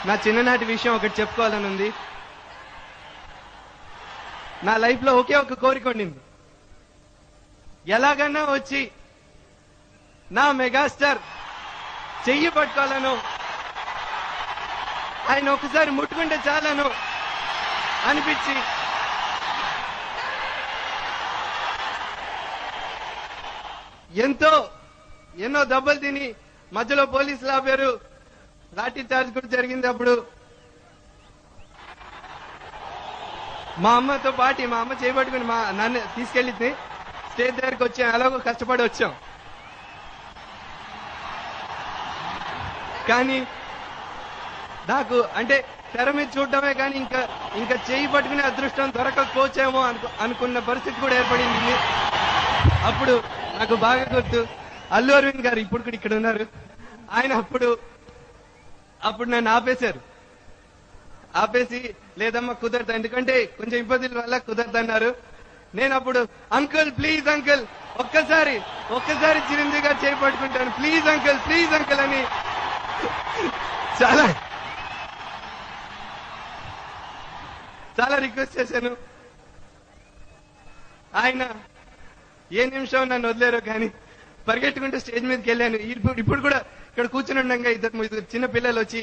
నా చిన్ననాటి విషయం ఒకటి చెప్పుకోవాలని ఉంది. నా లైఫ్ లో ఒకే ఒక కోరిక ఉండింది. ఎలాగన్నా వచ్చి నా మెగాస్టార్ చెయ్యి పట్టుకోవాలను, ఆయన ఒకసారి ముట్టుకుంటే చాలను అనిపించి ఎన్నో దెబ్బలు తిని మధ్యలో పోలీసులు ఆపారు, లాఠీ చార్జ్ కూడా జరిగింది. అప్పుడు మా అమ్మతో పాటి మా అమ్మ చేయబట్టుకుని నన్ను తీసుకెళ్ళింది. స్టేజ్ దగ్గరికి వచ్చాం, ఎలాగో కష్టపడి వచ్చాం. కానీ నాకు అంటే తెర మీద చూడటమే కానీ ఇంకా చేయి పట్టుకునే అదృష్టం దొరకకపోవచ్చేమో అనుకున్న పరిస్థితి కూడా ఏర్పడింది. అప్పుడు నాకు బాగా గుర్తు, అల్లు అరవింద్ గారు ఇప్పుడు కూడా ఇక్కడ ఉన్నారు. ఆయన అప్పుడు నన్ను ఆపేసి లేదమ్మా కుదరదు, ఎందుకంటే కొంచెం ఇబ్బందుల వల్ల కుదరదన్నారు. నేను అప్పుడు అంకుల్ ప్లీజ్ అంకుల్ ఒక్కసారి చిరంజీవి గారు చేయి పట్టుకుంటాను, ప్లీజ్ అంకుల్ అని చాలా రిక్వెస్ట్ చేశాను. ఆయన ఏ నిమిషం నన్ను వదిలేరో కానీ పరిగెట్టుకుంటూ స్టేజ్ మీదకి వెళ్ళాను. ఇప్పుడు కూడా ఇక్కడ కూర్చుని ఉండగా ఇద్దరు చిన్న పిల్లలు వచ్చి